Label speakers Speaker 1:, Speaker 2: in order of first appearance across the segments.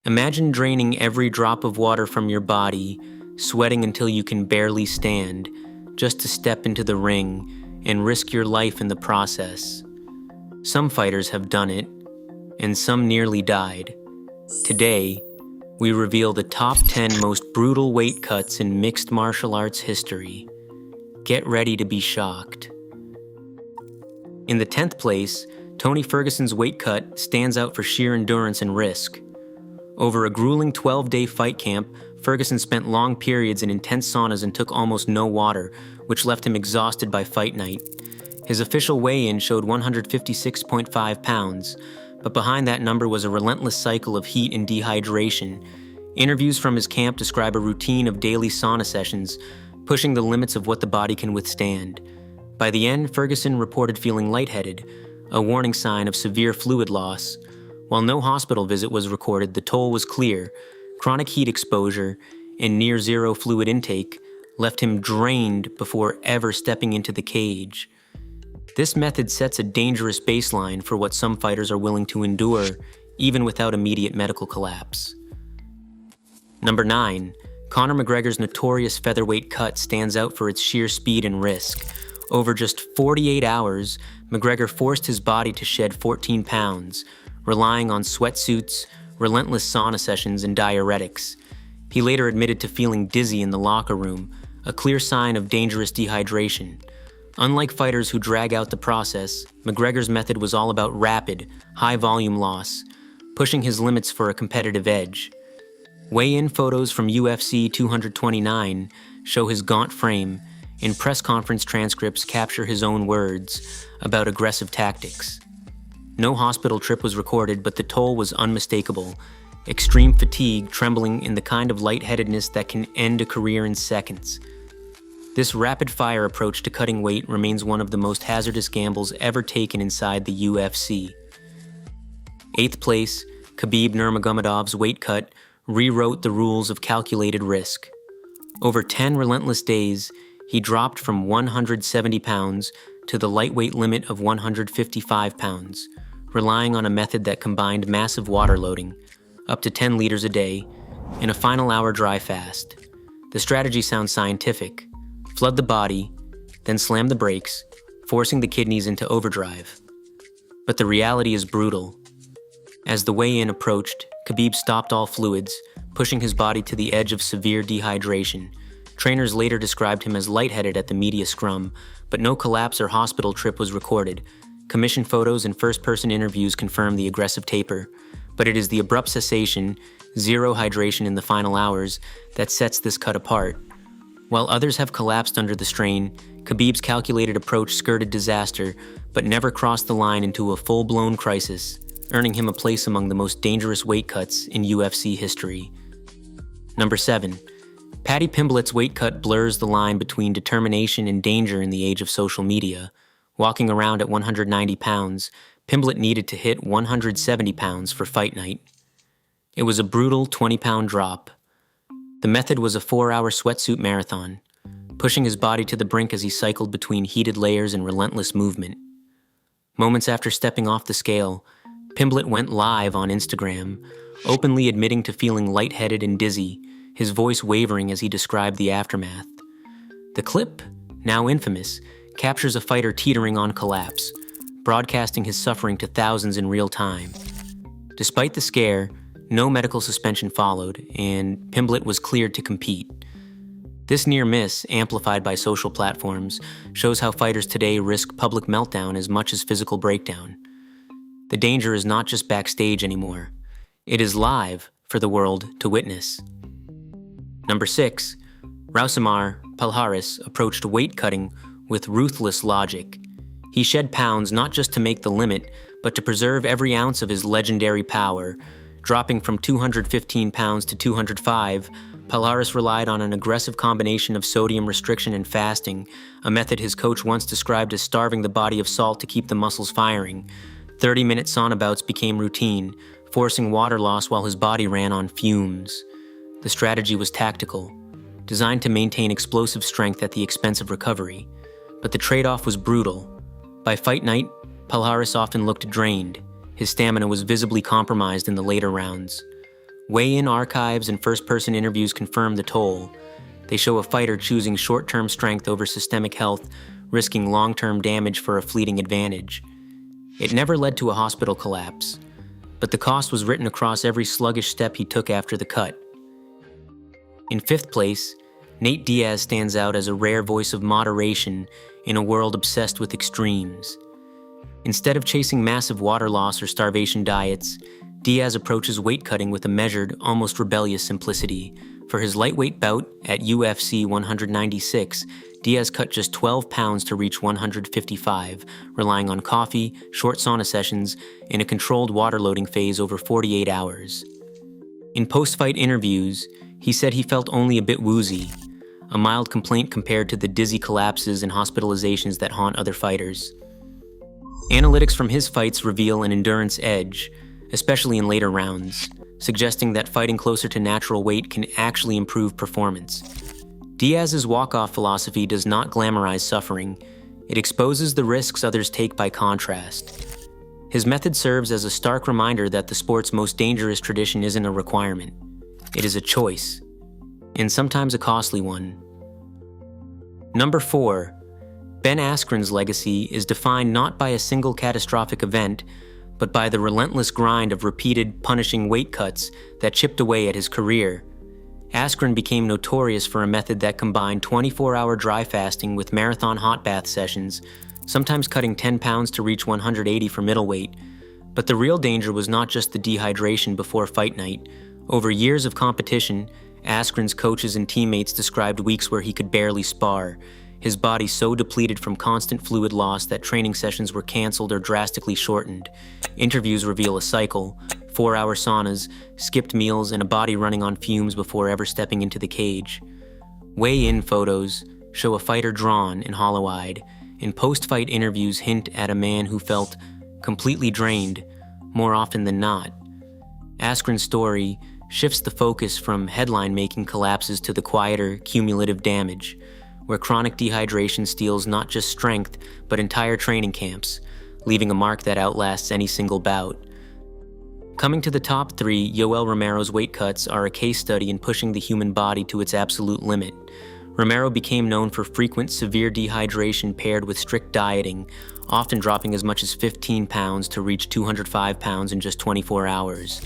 Speaker 1: Imagine draining every drop of water from your body, sweating until you can barely stand, just to step into the ring and risk your life in the process. Some fighters have done it, and some nearly died. Today, we reveal the top 10 most brutal weight cuts in mixed martial arts history. Get ready to be shocked. In the 10th place, Tony Ferguson's weight cut stands out for sheer endurance and risk. Over a grueling 12-day fight camp, Ferguson spent long periods in intense saunas and took almost no water, which left him exhausted by fight night. His official weigh-in showed 156.5 pounds, but behind that number was a relentless cycle of heat and dehydration. Interviews from his camp describe a routine of daily sauna sessions, pushing the limits of what the body can withstand. By the end, Ferguson reported feeling lightheaded, a warning sign of severe fluid loss. While no hospital visit was recorded, the toll was clear. Chronic heat exposure and near-zero fluid intake left him drained before ever stepping into the cage. This method sets a dangerous baseline for what some fighters are willing to endure, even without immediate medical collapse. Number 9. Conor McGregor's notorious featherweight cut stands out for its sheer speed and risk. Over just 48 hours, McGregor forced his body to shed 14 pounds, relying on sweatsuits, relentless sauna sessions, and diuretics. He later admitted to feeling dizzy in the locker room, a clear sign of dangerous dehydration. Unlike fighters who drag out the process, McGregor's method was all about rapid, high-volume loss, pushing his limits for a competitive edge. Weigh-in photos from UFC 229 show his gaunt frame, and press conference transcripts capture his own words about aggressive tactics. No hospital trip was recorded, but the toll was unmistakable. Extreme fatigue, trembling, and the kind of lightheadedness that can end a career in seconds. This rapid-fire approach to cutting weight remains one of the most hazardous gambles ever taken inside the UFC. 8th place, Khabib Nurmagomedov's weight cut rewrote the rules of calculated risk. Over 10 relentless days, he dropped from 170 pounds to the lightweight limit of 155 pounds, relying on a method that combined massive water loading, up to 10 liters a day, and a final hour dry fast. The strategy sounds scientific. Flood the body, then slam the brakes, forcing the kidneys into overdrive. But the reality is brutal. As the weigh-in approached, Khabib stopped all fluids, pushing his body to the edge of severe dehydration. Trainers later described him as lightheaded at the media scrum, but no collapse or hospital trip was recorded. Commission photos and first-person interviews confirm the aggressive taper, but it is the abrupt cessation, zero hydration in the final hours, that sets this cut apart. While others have collapsed under the strain, Khabib's calculated approach skirted disaster, but never crossed the line into a full-blown crisis, earning him a place among the most dangerous weight cuts in UFC history. Number 7. Paddy Pimblett's weight cut blurs the line between determination and danger in the age of social media. Walking around at 190 pounds, Pimblett needed to hit 170 pounds for fight night. It was a brutal 20-pound drop. The method was a 4-hour sweatsuit marathon, pushing his body to the brink as he cycled between heated layers and relentless movement. Moments after stepping off the scale, Pimblett went live on Instagram, openly admitting to feeling lightheaded and dizzy, his voice wavering as he described the aftermath. The clip, now infamous, captures a fighter teetering on collapse, broadcasting his suffering to thousands in real time. Despite the scare, no medical suspension followed, and Pimblett was cleared to compete. This near miss, amplified by social platforms, shows how fighters today risk public meltdown as much as physical breakdown. The danger is not just backstage anymore. It is live for the world to witness. Number 6. Rousimar Palhares approached weight cutting with ruthless logic. He shed pounds not just to make the limit, but to preserve every ounce of his legendary power. Dropping from 215 pounds to 205, Palhares relied on an aggressive combination of sodium restriction and fasting, a method his coach once described as starving the body of salt to keep the muscles firing. 30-minute sauna bouts became routine, forcing water loss while his body ran on fumes. The strategy was tactical, designed to maintain explosive strength at the expense of recovery. But the trade-off was brutal. By fight night, Palhares often looked drained. His stamina was visibly compromised in the later rounds. Weigh-in archives and first-person interviews confirm the toll. They show a fighter choosing short-term strength over systemic health, risking long-term damage for a fleeting advantage. It never led to a hospital collapse, but the cost was written across every sluggish step he took after the cut. In fifth place, Nate Diaz stands out as a rare voice of moderation in a world obsessed with extremes. Instead of chasing massive water loss or starvation diets, Diaz approaches weight cutting with a measured, almost rebellious simplicity. For his lightweight bout at UFC 196, Diaz cut just 12 pounds to reach 155, relying on coffee, short sauna sessions, and a controlled water loading phase over 48 hours. In post-fight interviews, he said he felt only a bit woozy, a mild complaint compared to the dizzy collapses and hospitalizations that haunt other fighters. Analytics from his fights reveal an endurance edge, especially in later rounds, suggesting that fighting closer to natural weight can actually improve performance. Diaz's walk-off philosophy does not glamorize suffering. It exposes the risks others take by contrast. His method serves as a stark reminder that the sport's most dangerous tradition isn't a requirement. It is a choice, and sometimes a costly one. Number 4. Ben Askren's legacy is defined not by a single catastrophic event, but by the relentless grind of repeated, punishing weight cuts that chipped away at his career. Askren became notorious for a method that combined 24-hour dry fasting with marathon hot bath sessions, sometimes cutting 10 pounds to reach 180 for middleweight. But the real danger was not just the dehydration before fight night. Over years of competition, Askren's coaches and teammates described weeks where he could barely spar, his body so depleted from constant fluid loss that training sessions were canceled or drastically shortened. Interviews reveal a cycle: 4-hour saunas, skipped meals, and a body running on fumes before ever stepping into the cage. Weigh-in photos show a fighter drawn and hollow-eyed, and post-fight interviews hint at a man who felt completely drained, more often than not. Askren's story shifts the focus from headline-making collapses to the quieter, cumulative damage, where chronic dehydration steals not just strength, but entire training camps, leaving a mark that outlasts any single bout. Coming to the top 3, Yoel Romero's weight cuts are a case study in pushing the human body to its absolute limit. Romero became known for frequent severe dehydration paired with strict dieting, often dropping as much as 15 pounds to reach 205 pounds in just 24 hours.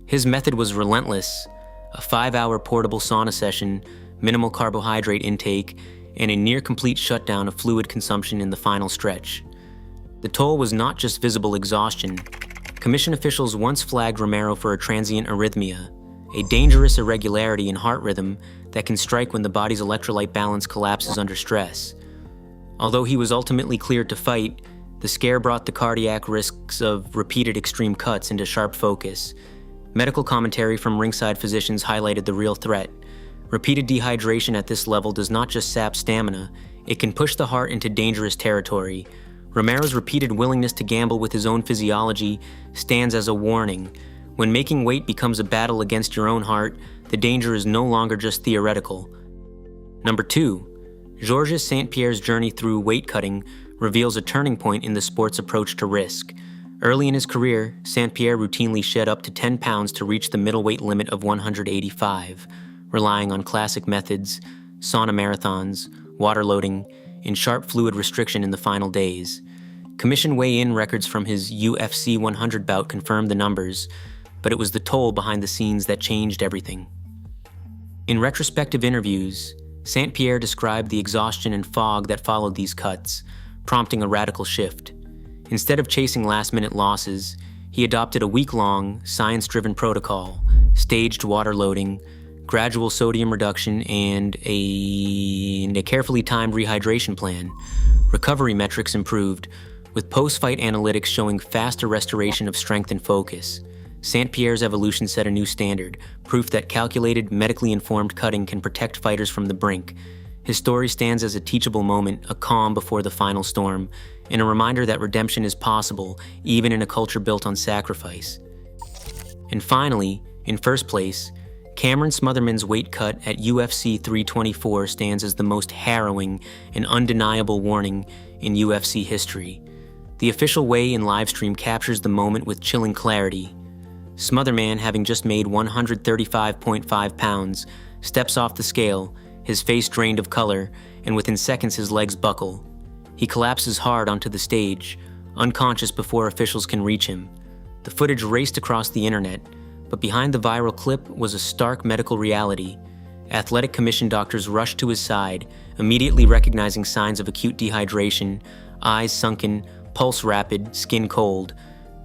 Speaker 1: His method was relentless: a 5-hour portable sauna session, minimal carbohydrate intake, and a near-complete shutdown of fluid consumption in the final stretch. The toll was not just visible exhaustion. Commission officials once flagged Romero for a transient arrhythmia, a dangerous irregularity in heart rhythm that can strike when the body's electrolyte balance collapses under stress. Although he was ultimately cleared to fight, the scare brought the cardiac risks of repeated extreme cuts into sharp focus. Medical commentary from ringside physicians highlighted the real threat. Repeated dehydration at this level does not just sap stamina, it can push the heart into dangerous territory. Romero's repeated willingness to gamble with his own physiology stands as a warning. When making weight becomes a battle against your own heart, the danger is no longer just theoretical. Number 2. Georges St. Pierre's journey through weight cutting reveals a turning point in the sport's approach to risk. Early in his career, St. Pierre routinely shed up to 10 pounds to reach the middleweight limit of 185, relying on classic methods, sauna marathons, water loading, and sharp fluid restriction in the final days. Commission weigh-in records from his UFC 100 bout confirmed the numbers, but it was the toll behind the scenes that changed everything. In retrospective interviews, St. Pierre described the exhaustion and fog that followed these cuts, prompting a radical shift. Instead of chasing last-minute losses, he adopted a week-long, science-driven protocol, staged water loading, gradual sodium reduction, and a carefully timed rehydration plan. Recovery metrics improved, with post-fight analytics showing faster restoration of strength and focus. St. Pierre's evolution set a new standard, proof that calculated, medically informed cutting can protect fighters from the brink. His story stands as a teachable moment, a calm before the final storm, and a reminder that redemption is possible, even in a culture built on sacrifice. And finally, in first place, Cameron Smotherman's weight cut at UFC 324 stands as the most harrowing and undeniable warning in UFC history. The official weigh-in livestream captures the moment with chilling clarity. Smotherman, having just made 135.5 pounds, steps off the scale, his face drained of color, and within seconds his legs buckle. He collapses hard onto the stage, unconscious before officials can reach him. The footage raced across the internet, but behind the viral clip was a stark medical reality. Athletic Commission doctors rushed to his side, immediately recognizing signs of acute dehydration, eyes sunken, pulse rapid, skin cold.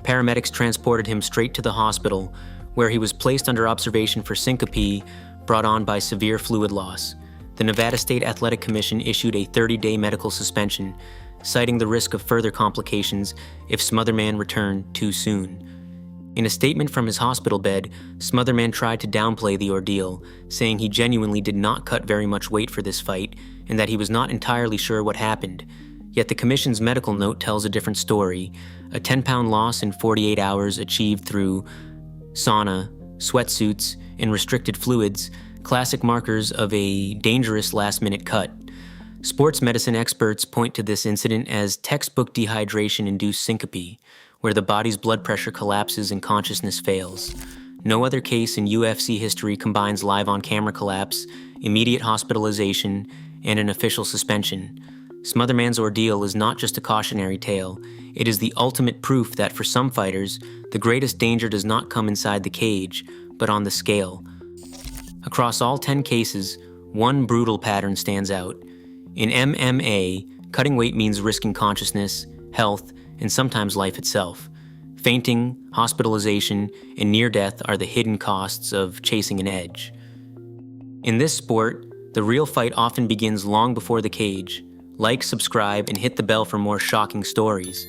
Speaker 1: Paramedics transported him straight to the hospital, where he was placed under observation for syncope brought on by severe fluid loss. The Nevada State Athletic Commission issued a 30-day medical suspension, citing the risk of further complications if Smotherman returned too soon. In a statement from his hospital bed, Smotherman tried to downplay the ordeal, saying he genuinely did not cut very much weight for this fight and that he was not entirely sure what happened. Yet the commission's medical note tells a different story, a 10-pound loss in 48 hours achieved through sauna, sweatsuits, and restricted fluids, classic markers of a dangerous last-minute cut. Sports medicine experts point to this incident as textbook dehydration-induced syncope, where the body's blood pressure collapses and consciousness fails. No other case in UFC history combines live on-camera collapse, immediate hospitalization, and an official suspension. Smotherman's ordeal is not just a cautionary tale, it is the ultimate proof that for some fighters, the greatest danger does not come inside the cage, but on the scale. Across all 10 cases, one brutal pattern stands out. In MMA, cutting weight means risking consciousness, health, and sometimes life itself. Fainting, hospitalization, and near death are the hidden costs of chasing an edge. In this sport, the real fight often begins long before the cage. Like, subscribe, and hit the bell for more shocking stories.